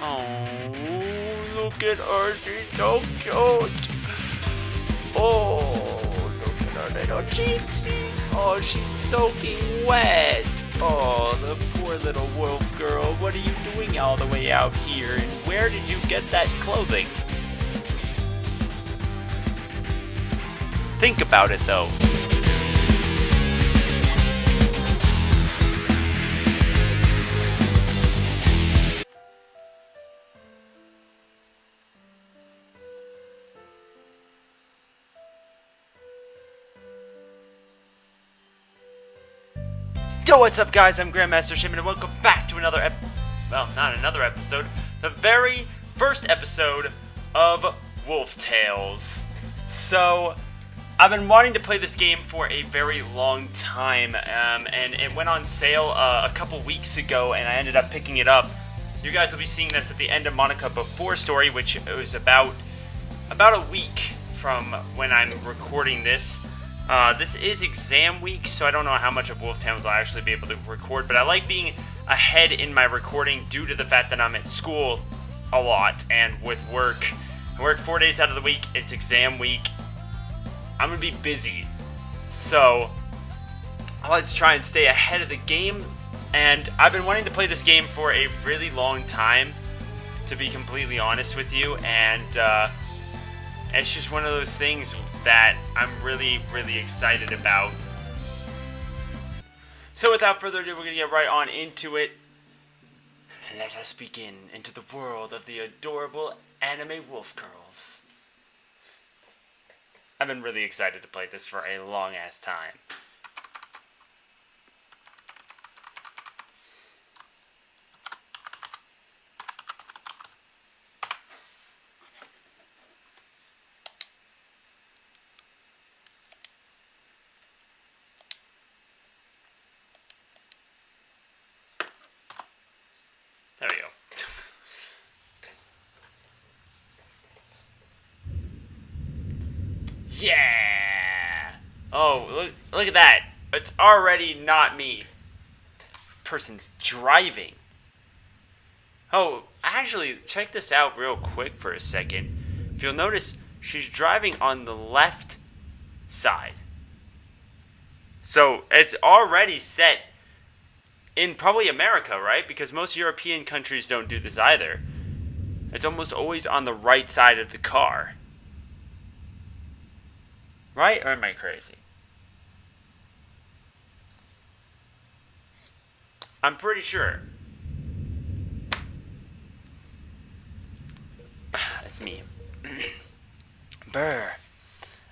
Oh, look at her. She's so cute. Oh, look at her little cheeksies. Oh, she's soaking wet. Oh, the poor little wolf girl. What are you doing all the way out here? And where did you get that clothing? Think about it, though. Yo, what's up, guys? I'm Grandmaster Shaymin, and welcome back to another not another episode, the very first episode of Wolf Tales. So, I've been wanting to play this game for a very long time, and it went on sale a couple weeks ago, and I ended up picking it up. You guys will be seeing this at the end of Monica Before story, which was about a week from when I'm recording this. This is exam week, so I don't know how much of Wolf Tales I'll actually be able to record, but I like being ahead in my recording due to the fact that I'm at school a lot, and with work. I work 4 days out of the week, it's exam week. I'm going to be busy, so I like to try and stay ahead of the game, and I've been wanting to play this game for a really long time, to be completely honest with you, and it's just one of those things that I'm really, really excited about. So without further ado, we're going to get right on into it. Let us begin into the world of the adorable anime wolf girls. I've been really excited to play this for a long ass time. There we go. Yeah! Oh, look at that. It's already not me. Person's driving. Oh, actually, check this out real quick for a second. If you'll notice, she's driving on the left side. So, it's already set in probably America, right? Because most European countries don't do this either. It's almost always on the right side of the car. Right? Or am I crazy? I'm pretty sure. It's me. Brr.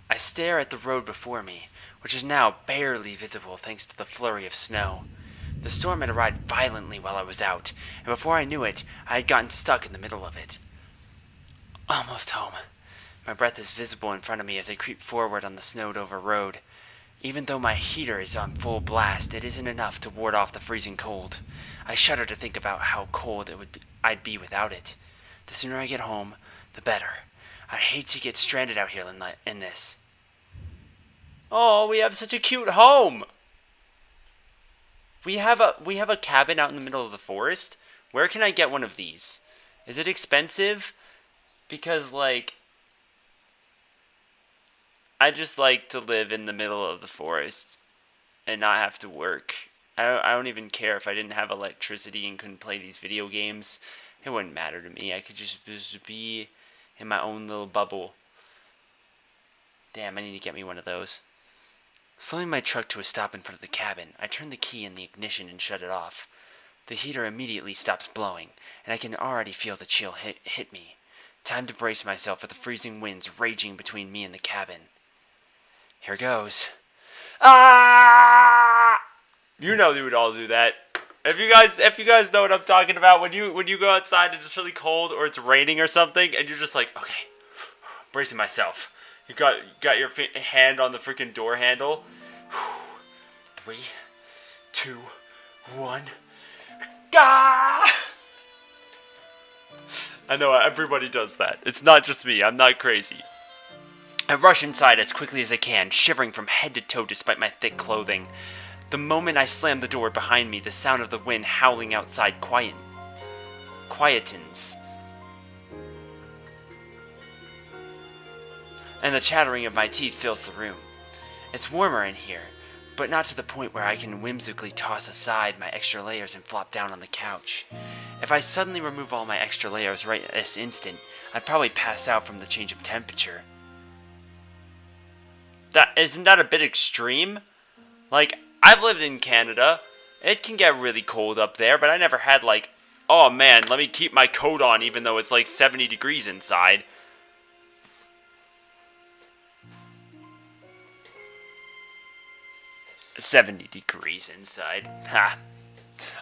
I stare at the road before me, which is now barely visible thanks to the flurry of snow. The storm had arrived violently while I was out, and before I knew it, I had gotten stuck in the middle of it. Almost home. My breath is visible in front of me as I creep forward on the snowed-over road. Even though my heater is on full blast, it isn't enough to ward off the freezing cold. I shudder to think about how cold I'd be without it. The sooner I get home, the better. I'd hate to get stranded out here in this. Oh, we have such a cute home! We have a cabin out in the middle of the forest. Where can I get one of these? Is it expensive? Because, like, I just like to live in the middle of the forest and not have to work. I don't even care if I didn't have electricity and couldn't play these video games. It wouldn't matter to me. I could just be in my own little bubble. Damn, I need to get me one of those. Slowing my truck to a stop in front of the cabin, I turn the key in the ignition and shut it off. The heater immediately stops blowing, and I can already feel the chill hit me. Time to brace myself for the freezing winds raging between me and the cabin. Here goes. Ah! You know you would all do that. If you guys know what I'm talking about, when you go outside and it's really cold or it's raining or something, and you're just like, okay, bracing myself. You got your hand on the freaking door handle. 3, 2, 1. Gah! I know everybody does that. It's not just me. I'm not crazy. I rush inside as quickly as I can, shivering from head to toe despite my thick clothing. The moment I slam the door behind me, the sound of the wind howling outside quietens, and the chattering of my teeth fills the room. It's warmer in here, but not to the point where I can whimsically toss aside my extra layers and flop down on the couch. If I suddenly remove all my extra layers right at this instant, I'd probably pass out from the change of temperature. Isn't that a bit extreme? Like, I've lived in Canada. It can get really cold up there, but I never had like, oh man, let me keep my coat on even though it's like 70 degrees inside. "70 degrees inside. Ha.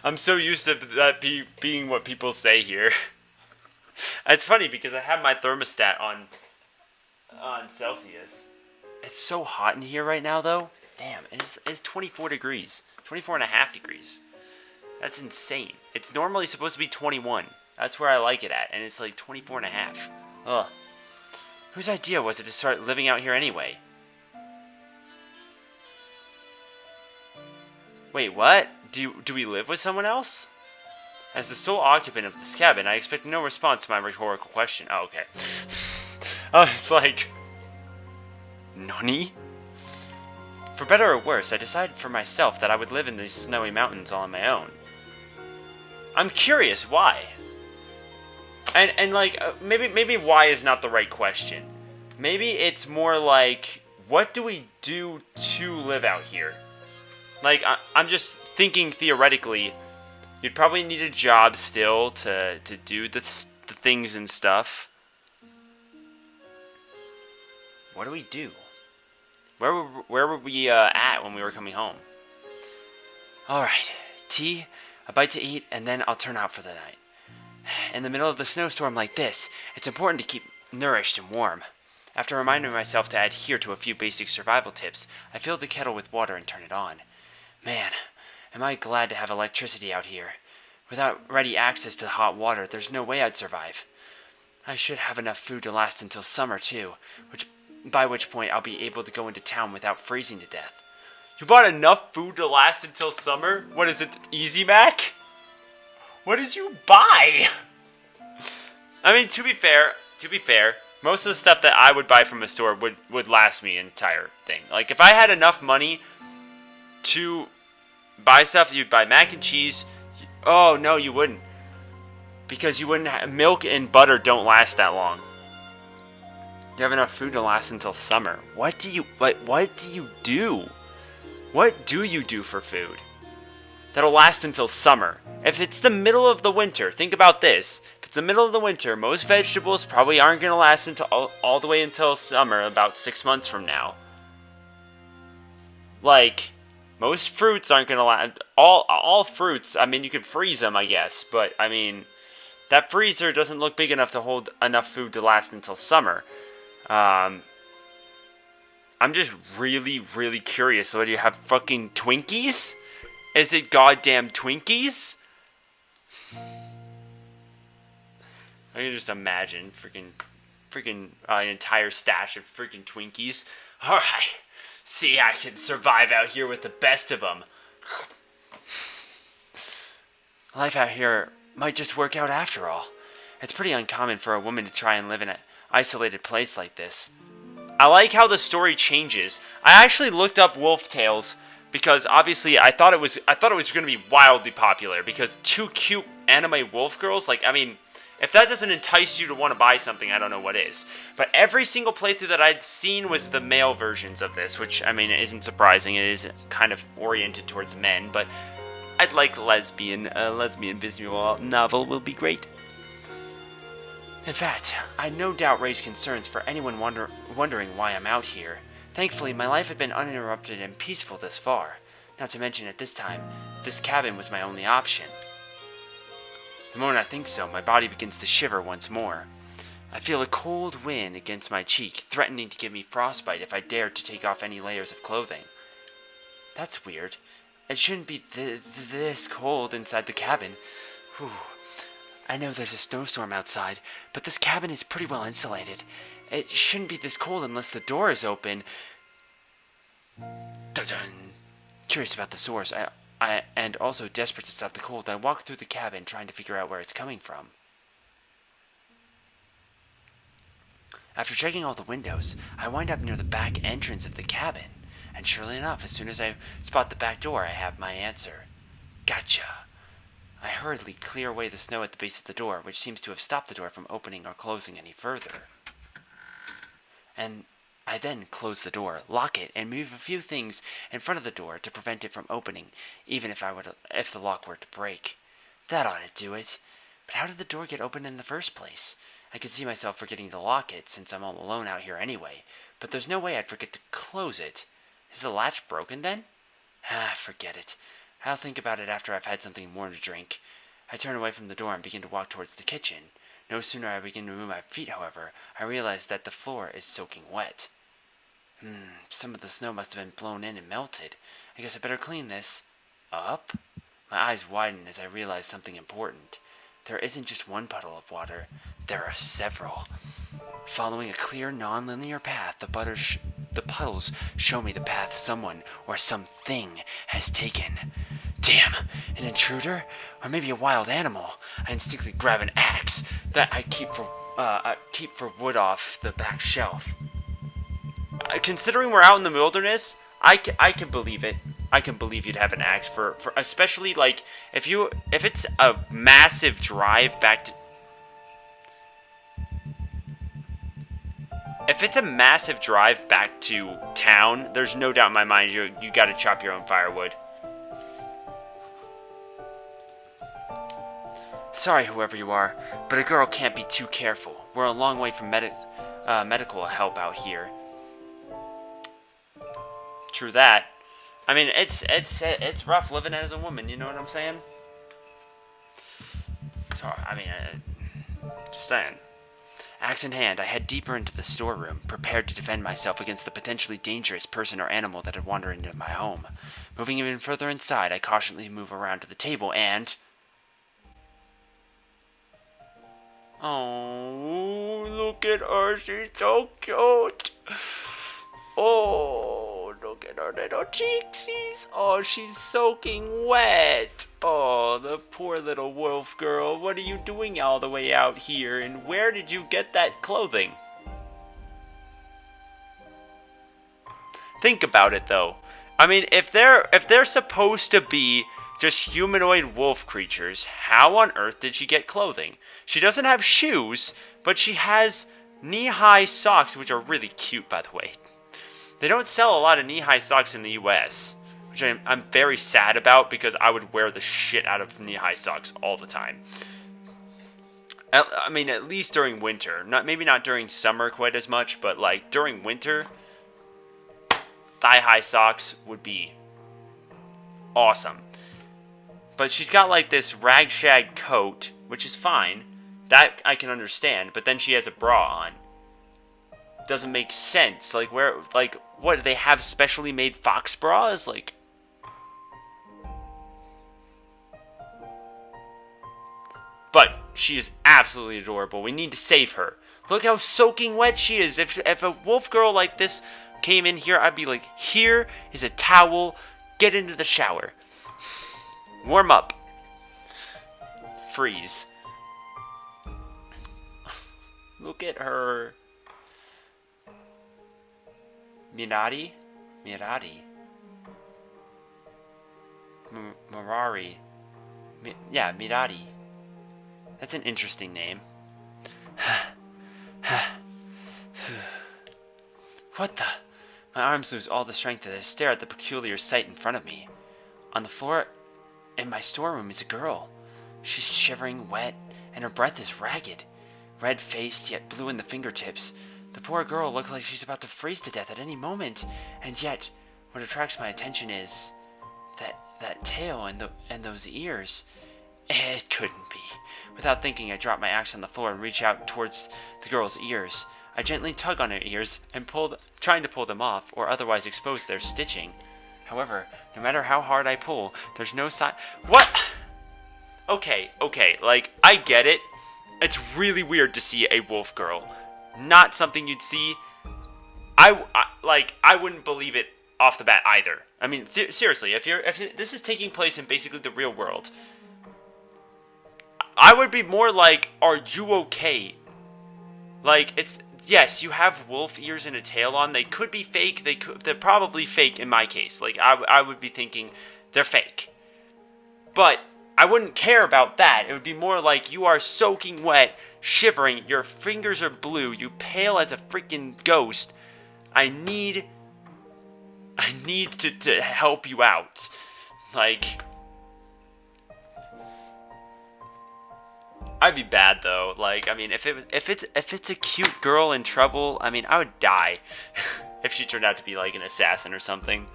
I'm so used to that being what people say here. It's funny because I have my thermostat on Celsius. It's so hot in here right now, though. Damn, it's 24 degrees. 24 and a half degrees. That's insane. It's normally supposed to be 21. That's where I like it at, and it's like 24 and a half. Ugh. Whose idea was it to start living out here anyway? Wait, what? Do we live with someone else? As the sole occupant of this cabin, I expect no response to my rhetorical question. Oh, okay. I was like, Nani? For better or worse, I decided for myself that I would live in these snowy mountains all on my own. I'm curious why. And like, maybe why is not the right question. Maybe it's more like, what do we do to live out here? Like, I'm just thinking theoretically, you'd probably need a job still to do the things and stuff. What do we do? Where were we at when we were coming home? Alright, tea, a bite to eat, and then I'll turn out for the night. In the middle of the snowstorm like this, it's important to keep nourished and warm. After reminding myself to adhere to a few basic survival tips, I filled the kettle with water and turned it on. Man, am I glad to have electricity out here. Without ready access to hot water, there's no way I'd survive. I should have enough food to last until summer, too, by which point I'll be able to go into town without freezing to death. You bought enough food to last until summer? What is it, Easy Mac? What did you buy? I mean, to be fair, most of the stuff that I would buy from a store would last me an entire thing. Like, if I had enough money to buy stuff, you'd buy mac and cheese. Oh, no, you wouldn't. Because you wouldn't have, milk and butter don't last that long. You have enough food to last until summer. What do you do? What do you do for food that'll last until summer? If it's the middle of the winter, think about this. If it's the middle of the winter, most vegetables probably aren't going to last until all the way until summer, about 6 months from now. Like, most fruits aren't going to last. All fruits, I mean, you could freeze them, I guess. But, I mean, that freezer doesn't look big enough to hold enough food to last until summer. I'm just really, really curious. So, do you have fucking Twinkies? Is it goddamn Twinkies? I can just imagine freaking an entire stash of freaking Twinkies. Alright, see, I can survive out here with the best of them. Life out here might just work out after all. It's pretty uncommon for a woman to try and live in an isolated place like this. I like how the story changes. I actually looked up Wolf Tales because obviously I thought it was going to be wildly popular because two cute anime wolf girls, like, I mean, if that doesn't entice you to want to buy something, I don't know what is. But every single playthrough that I'd seen was the male versions of this, which, I mean, isn't surprising. It is kind of oriented towards men, but I'd like a lesbian visual novel will be great. In fact, I no doubt raise concerns for anyone wondering why I'm out here. Thankfully, my life had been uninterrupted and peaceful thus far. Not to mention, at this time, this cabin was my only option. The moment I think so, my body begins to shiver once more. I feel a cold wind against my cheek, threatening to give me frostbite if I dared to take off any layers of clothing. That's weird. It shouldn't be this cold inside the cabin. Whew. I know there's a snowstorm outside, but this cabin is pretty well insulated. It shouldn't be this cold unless the door is open. Dun-dun. Curious about the source. and also desperate to stop the cold, I walk through the cabin trying to figure out where it's coming from. After checking all the windows, I wind up near the back entrance of the cabin, and surely enough, as soon as I spot the back door, I have my answer. Gotcha. I hurriedly clear away the snow at the base of the door, which seems to have stopped the door from opening or closing any further. And I then close the door, lock it, and move a few things in front of the door to prevent it from opening, even if the lock were to break. That ought to do it. But how did the door get open in the first place? I could see myself forgetting to lock it, since I'm all alone out here anyway, but there's no way I'd forget to close it. Is the latch broken then? Forget it. I'll think about it after I've had something warm to drink. I turn away from the door and begin to walk towards the kitchen. No sooner I begin to move my feet, however, I realize that the floor is soaking wet. Some of the snow must have been blown in and melted. I guess I better clean this up. My eyes widen as I realize something important. There isn't just one puddle of water. There are several. Following a clear, non-linear path, the puddles show me the path someone or something has taken. Damn, an intruder? Or maybe a wild animal. I instinctively grab an axe that I keep for wood off the back shelf. Considering we're out in the wilderness, I can believe it. I can believe you'd have an axe for especially like if it's a massive drive back to. If it's a massive drive back to town, there's no doubt in my mind you gotta chop your own firewood. Sorry, whoever you are, but a girl can't be too careful. We're a long way from medical help out here. True that. I mean, it's rough living as a woman. You know what I'm saying? Sorry, I mean, just saying. Axe in hand, I head deeper into the storeroom, prepared to defend myself against the potentially dangerous person or animal that had wandered into my home. Moving even further inside, I cautiously move around to the table and... Oh, look at her, she's so cute. Oh, look at her little cheeksies. Oh, she's soaking wet. Oh, the poor little wolf girl. What are you doing all the way out here? And where did you get that clothing? Think about it, though. I mean, if they're supposed to be just humanoid wolf creatures, how on earth did she get clothing? She doesn't have shoes, but she has knee-high socks, which are really cute, by the way. They don't sell a lot of knee-high socks in the US, which I'm very sad about because I would wear the shit out of knee-high socks all the time. I mean, at least during winter. Maybe not during summer quite as much, but like during winter, thigh-high socks would be awesome. But she's got like this rag-shag coat, which is fine. That I can understand, but then she has a bra on. Doesn't make sense. Like, what, do they have specially made fox bras? Like... But she is absolutely adorable. We need to save her. Look how soaking wet she is. If a wolf girl like this came in here, I'd be like, here is a towel. Get into the shower. Warm up. Freeze. Look at her. Mirari? Mirari. Yeah, Mirari. That's an interesting name. What the? My arms lose all the strength as I stare at the peculiar sight in front of me. On the floor in my storeroom is a girl. She's shivering, wet, and her breath is ragged. Red-faced, yet blue in the fingertips. The poor girl looks like she's about to freeze to death at any moment. And yet, what attracts my attention is that tail and those ears. It couldn't be. Without thinking, I drop my axe on the floor and reach out towards the girl's ears. I gently tug on her ears and trying to pull them off, or otherwise expose their stitching. However, no matter how hard I pull, there's no sign. What? Okay, like, I get it. It's really weird to see a wolf girl. Not something you'd see. I wouldn't believe it off the bat either. I mean, seriously, if this is taking place in basically the real world, I would be more like, are you okay? Like, yes, you have wolf ears and a tail on. They could be fake. They're probably fake in my case. Like, I would be thinking they're fake. But I wouldn't care about that. It would be more like you are soaking wet, shivering, your fingers are blue, you pale as a freaking ghost. I need to help you out. Like, I'd be bad though. Like, I mean, if it's a cute girl in trouble, I mean, I would die if she turned out to be like an assassin or something.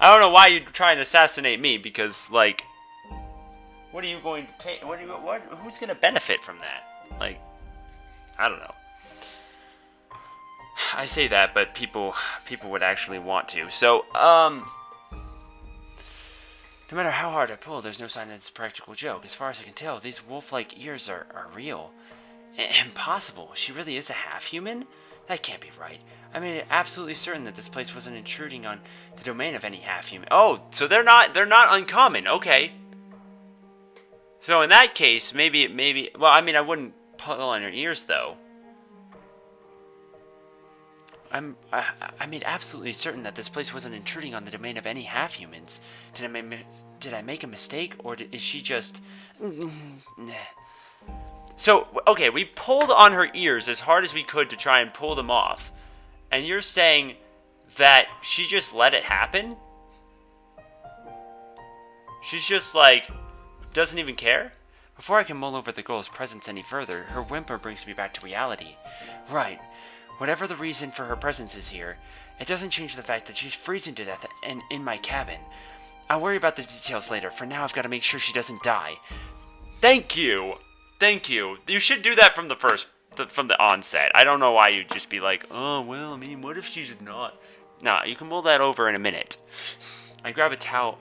I don't know why you'd try and assassinate me, because like, what are you going to take? Who's going to benefit from that? Like, I don't know. I say that, but people would actually want to. So, no matter how hard I pull, there's no sign that it's a practical joke. As far as I can tell, these wolf-like ears are real. Impossible. She really is a half-human? That can't be right. I made it absolutely certain that this place wasn't intruding on the domain of any half-human. Oh, so they're not uncommon. Okay. So in that case, maybe. Well, I mean, I wouldn't pull on her ears though. I made absolutely certain that this place wasn't intruding on the domain of any half-humans. Did I make a mistake, or is she just... So, okay, we pulled on her ears as hard as we could to try and pull them off. And you're saying that she just let it happen? She's just like, doesn't even care? Before I can mull over the girl's presence any further, her whimper brings me back to reality. Right. Whatever the reason for her presence is here, it doesn't change the fact that she's freezing to death in my cabin. I'll worry about the details later. For now, I've got to make sure she doesn't die. Thank you. Thank you. You should do that from the onset. I don't know why you'd just be like, oh, well, I mean, what if she's not? Nah, you can mull that over in a minute. I grab a towel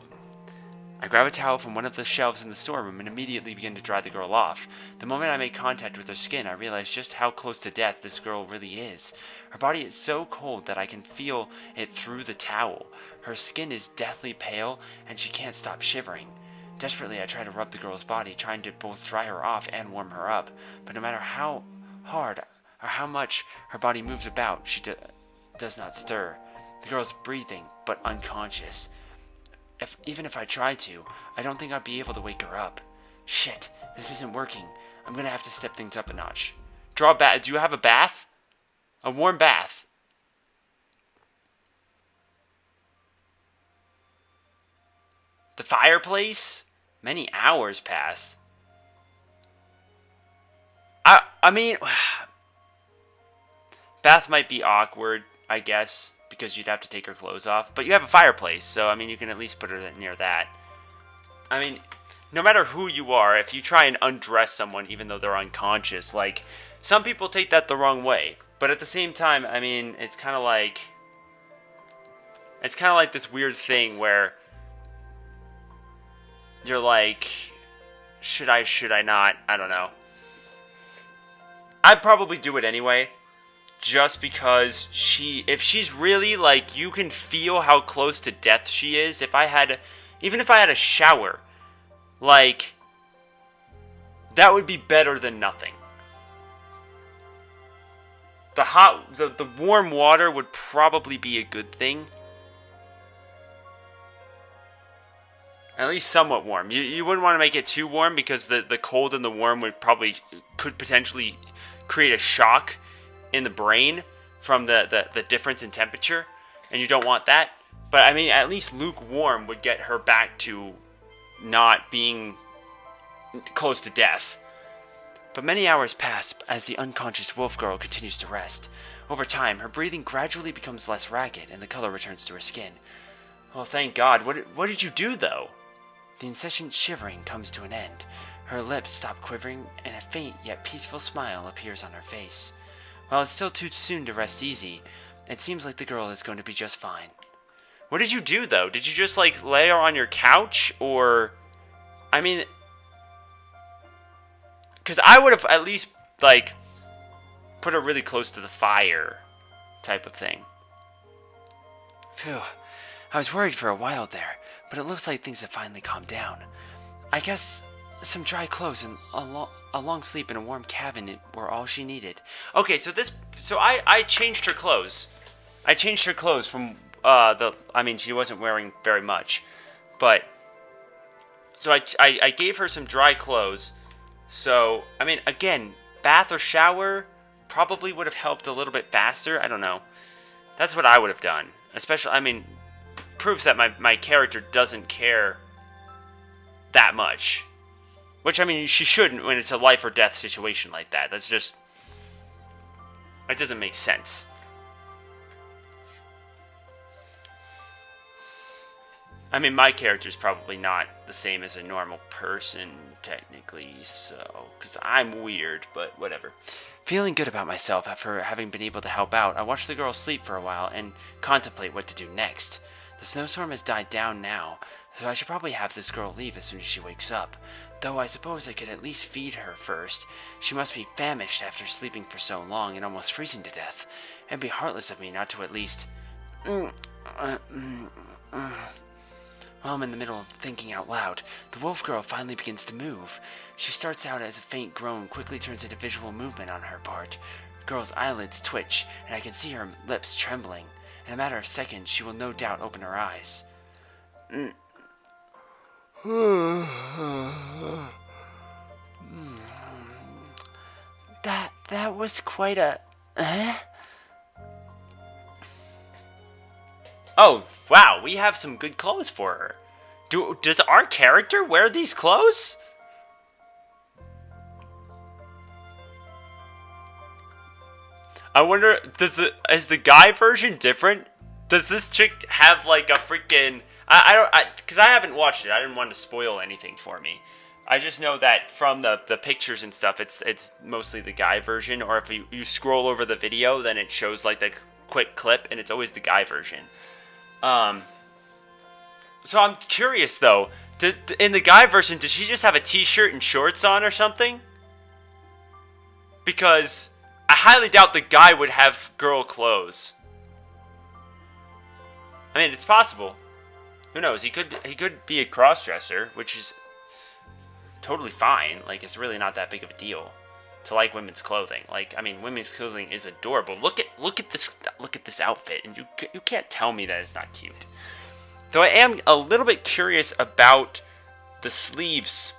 from one of the shelves in the storeroom and immediately begin to dry the girl off. The moment I make contact with her skin, I realize just how close to death this girl really is. Her body is so cold that I can feel it through the towel. Her skin is deathly pale, and she can't stop shivering. Desperately, I try to rub the girl's body, trying to both dry her off and warm her up. But no matter how hard or how much her body moves about, she does not stir. The girl's breathing, but unconscious. Even if I tried to, I don't think I'd be able to wake her up. Shit, this isn't working. I'm gonna have to step things up a notch. Draw a bath. Do you have a bath? A warm bath. The fireplace? Many hours pass. I mean, bath might be awkward, I guess, because you'd have to take her clothes off. But you have a fireplace, so, I mean, you can at least put her near that. I mean, no matter who you are, if you try and undress someone even though they're unconscious, like, some people take that the wrong way. But at the same time, I mean, it's kind of like this weird thing where you're like, should I not? I don't know. I'd probably do it anyway. Just because if she's really, like, you can feel how close to death she is. Even if I had a shower, like, that would be better than nothing. The warm water would probably be a good thing. At least somewhat warm. You wouldn't want to make it too warm, because the cold and the warm could potentially create a shock in the brain from the difference in temperature, and you don't want that. But I mean, at least lukewarm would get her back to not being close to death. But many hours pass as the unconscious wolf girl continues to rest. Over time, her breathing gradually becomes less ragged, and the color returns to her skin. Oh, thank God. What did you do, though? The incessant shivering comes to an end. Her lips stop quivering, and a faint yet peaceful smile appears on her face. While it's still too soon to rest easy, it seems like the girl is going to be just fine. What did you do, though? Did you just, like, lay her on your couch? Or, I mean, because I would have at least, like, put her really close to the fire type of thing. Phew. I was worried for a while there, but it looks like things have finally calmed down. I guess some dry clothes and a long sleep in a warm cabin were all she needed. Okay, so I changed her clothes. I changed her clothes from I mean, she wasn't wearing very much, but so I gave her some dry clothes. So I mean, again, bath or shower probably would have helped a little bit faster. I don't know. That's what I would have done. Especially, I mean, proves that my character doesn't care that much. Which, I mean, she shouldn't when it's a life or death situation like that. That's just... That doesn't make sense. I mean, my character's probably not the same as a normal person, technically, so... Because I'm weird, but whatever. Feeling good about myself after having been able to help out, I watched the girl sleep for a while and contemplate what to do next. The snowstorm has died down now, so I should probably have this girl leave as soon as she wakes up. Though I suppose I could at least feed her first. She must be famished after sleeping for so long and almost freezing to death. It'd be heartless of me not to at least... While I'm in the middle of thinking out loud, the wolf girl finally begins to move. She starts out as a faint groan, quickly turns into visual movement on her part. The girl's eyelids twitch, and I can see her lips trembling. In a matter of seconds, she will no doubt open her eyes. That was quite a... Oh, wow, we have some good clothes for her. Does our character wear these clothes? I wonder, is the guy version different? Does this chick have like a freaking... because I haven't watched it. I didn't want to spoil anything for me. I just know that from the pictures and stuff, it's mostly the guy version. Or if you scroll over the video, then it shows like the quick clip, and it's always the guy version. So I'm curious though. In the guy version, does she just have a t-shirt and shorts on or something? Because I highly doubt the guy would have girl clothes. I mean, it's possible. Who knows? He could be a cross-dresser, which is totally fine. Like, it's really not that big of a deal to like women's clothing. Like, I mean, women's clothing is adorable. Look at this outfit, and you can't tell me that it's not cute. Though I am a little bit curious about the sleeves.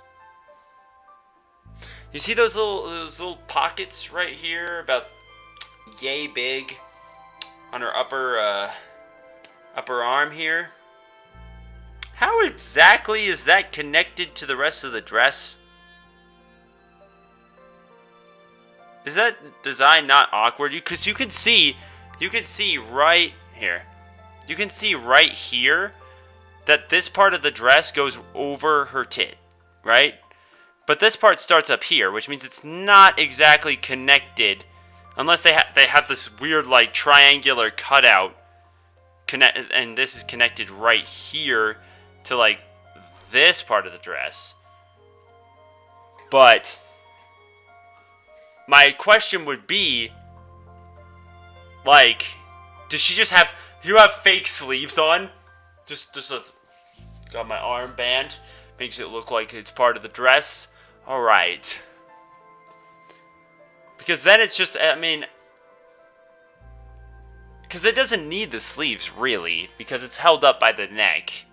You see those little pockets right here, about yay big, on her upper arm here? How exactly is that connected to the rest of the dress? Is that design not awkward? Because you can see right here. You can see right here that this part of the dress goes over her tit, right? But this part starts up here, which means it's not exactly connected, unless they have this weird like triangular cutout. And this is connected right here to like this part of the dress. But my question would be, like, does she just have... You have fake sleeves on? Just got my armband. Makes it look like it's part of the dress. Alright. Because then it's just... I mean... Because it doesn't need the sleeves, really. Because it's held up by the neck.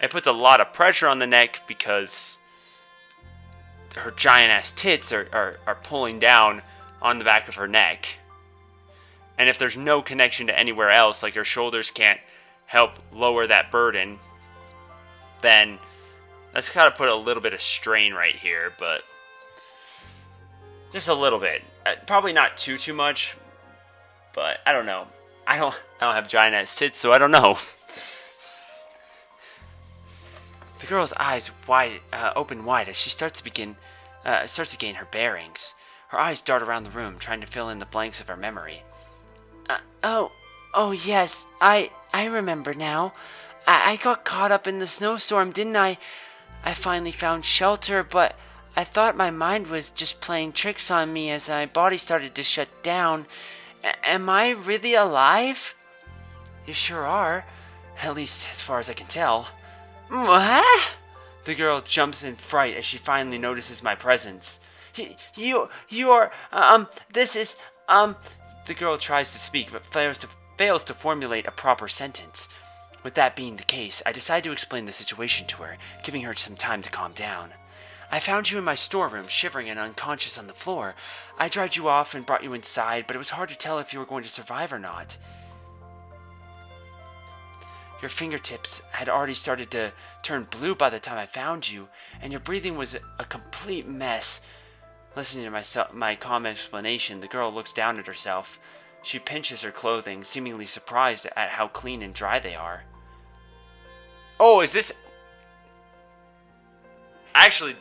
It puts a lot of pressure on the neck because her giant-ass tits are pulling down on the back of her neck. And if there's no connection to anywhere else, like her shoulders can't help lower that burden, then that's gotta put a little bit of strain right here, but just a little bit. Probably not too much, but I don't know. I don't have giant-ass tits, so I don't know. The girl's eyes open wide as she starts to gain her bearings. Her eyes dart around the room, trying to fill in the blanks of her memory. Oh yes, I remember now. I got caught up in the snowstorm, didn't I? I finally found shelter, but I thought my mind was just playing tricks on me as my body started to shut down. Am I really alive? You sure are. At least as far as I can tell. What? The girl jumps in fright as she finally notices my presence. You are, this is, The girl tries to speak but fails to formulate a proper sentence. With that being the case, I decide to explain the situation to her, giving her some time to calm down. I found you in my storeroom, shivering and unconscious on the floor. I dried you off and brought you inside, but it was hard to tell if you were going to survive or not. Your fingertips had already started to turn blue by the time I found you, and your breathing was a complete mess. Listening to my calm explanation, the girl looks down at herself. She pinches her clothing, seemingly surprised at how clean and dry they are. Oh, is this... Actually,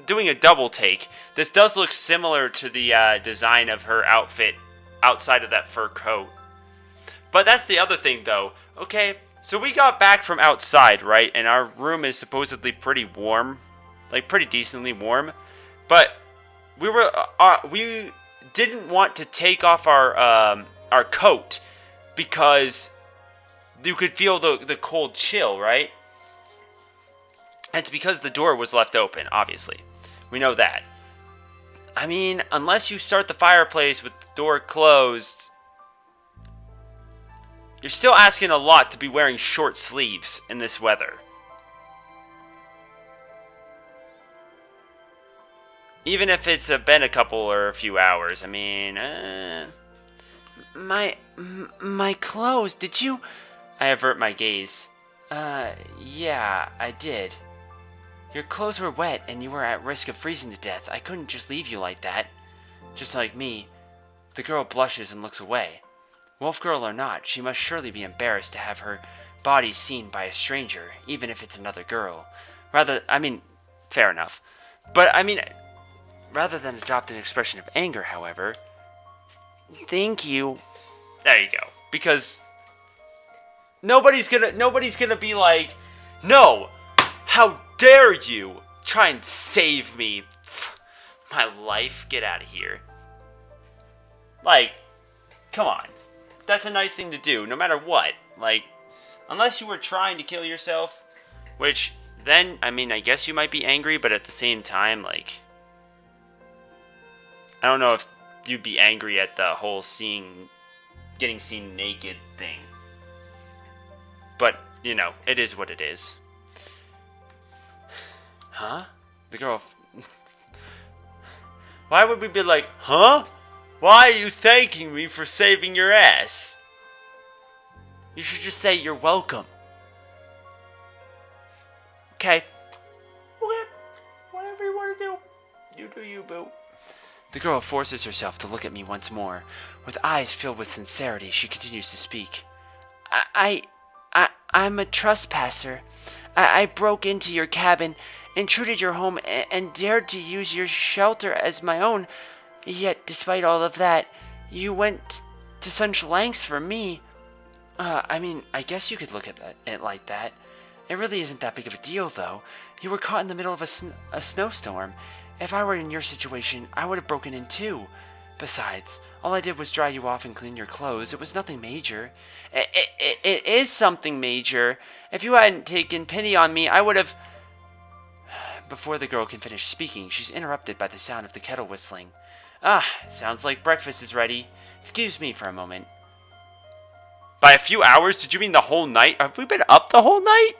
doing a double take. This does look similar to the design of her outfit outside of that fur coat. But that's the other thing, though. Okay, so we got back from outside, right? And our room is supposedly pretty warm. Like, pretty decently warm. But we didn't want to take off our coat because you could feel the cold chill, right? It's because the door was left open, obviously. We know that. I mean, unless you start the fireplace with the door closed, you're still asking a lot to be wearing short sleeves in this weather. Even if it's been a couple or a few hours, I mean, My clothes, did you... I avert my gaze. Yeah, I did. Your clothes were wet and you were at risk of freezing to death. I couldn't just leave you like that. Just like me. The girl blushes and looks away. Wolf girl or not, she must surely be embarrassed to have her body seen by a stranger, even if it's another girl. Fair enough. But, rather than adopt an expression of anger, however, thank you. There you go. Because nobody's gonna be like, no, how dare you try and save me? My life, get out of here. Like, come on. That's a nice thing to do, no matter what. Like, unless you were trying to kill yourself, which then, I guess you might be angry, but at the same time, like, I don't know if you'd be angry at the whole getting seen naked thing. But, it is what it is. Huh? The girl... Why would we be like, huh? Why are you thanking me for saving your ass? You should just say you're welcome. Okay. Whatever you want to do. You do you, boo. The girl forces herself to look at me once more. With eyes filled with sincerity, she continues to speak. I'm a trespasser. I broke into your cabin, intruded your home, and dared to use your shelter as my own. Yet, despite all of that, you went to such lengths for me. I guess you could look at it like that. It really isn't that big of a deal, though. You were caught in the middle of a snowstorm. If I were in your situation, I would have broken in too. Besides, all I did was dry you off and clean your clothes. It was nothing major. It is something major. If you hadn't taken pity on me, I would have... Before the girl can finish speaking, she's interrupted by the sound of the kettle whistling. Sounds like breakfast is ready. Excuse me for a moment. By a few hours? Did you mean the whole night? Have we been up the whole night?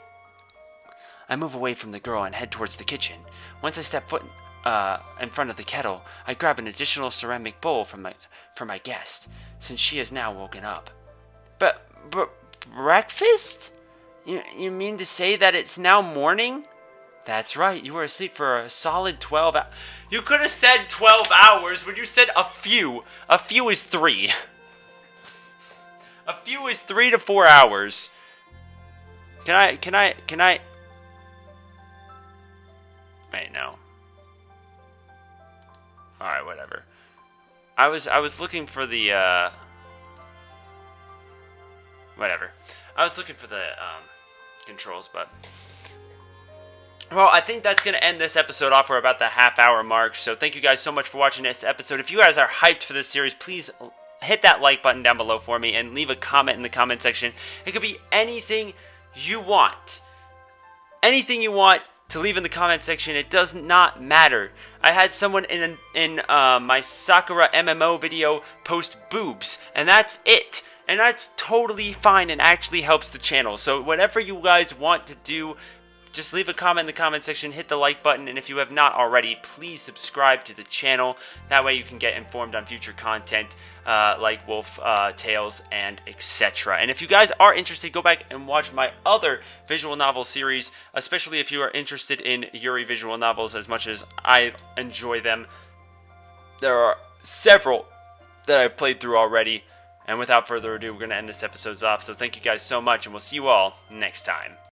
I move away from the girl and head towards the kitchen. Once I step foot in front of the kettle, I grab an additional ceramic bowl for my guest, since she has now woken up. But breakfast? You mean to say that it's now morning? That's right, you were asleep for a solid 12 hours. You could have said 12 hours when you said a few. A few is 3. A few is 3 to 4 hours. Can I? Wait, no. Alright, whatever. I was looking for the, whatever. I was looking for the, controls, but... Well, I think that's going to end this episode off. We're about the half-hour mark, so thank you guys so much for watching this episode. If you guys are hyped for this series, please hit that like button down below for me and leave a comment in the comment section. It could be anything you want. Anything you want to leave in the comment section. It does not matter. I had someone in my Sakura MMO video post boobs, and that's it. And that's totally fine and actually helps the channel. So whatever you guys want to do, just leave a comment in the comment section, hit the like button, and if you have not already, please subscribe to the channel. That way you can get informed on future content like Wolf Tales and etc. And if you guys are interested, go back and watch my other visual novel series, especially if you are interested in Yuri visual novels as much as I enjoy them. There are several that I've played through already. And without further ado, we're going to end this episode off. So thank you guys so much, and we'll see you all next time.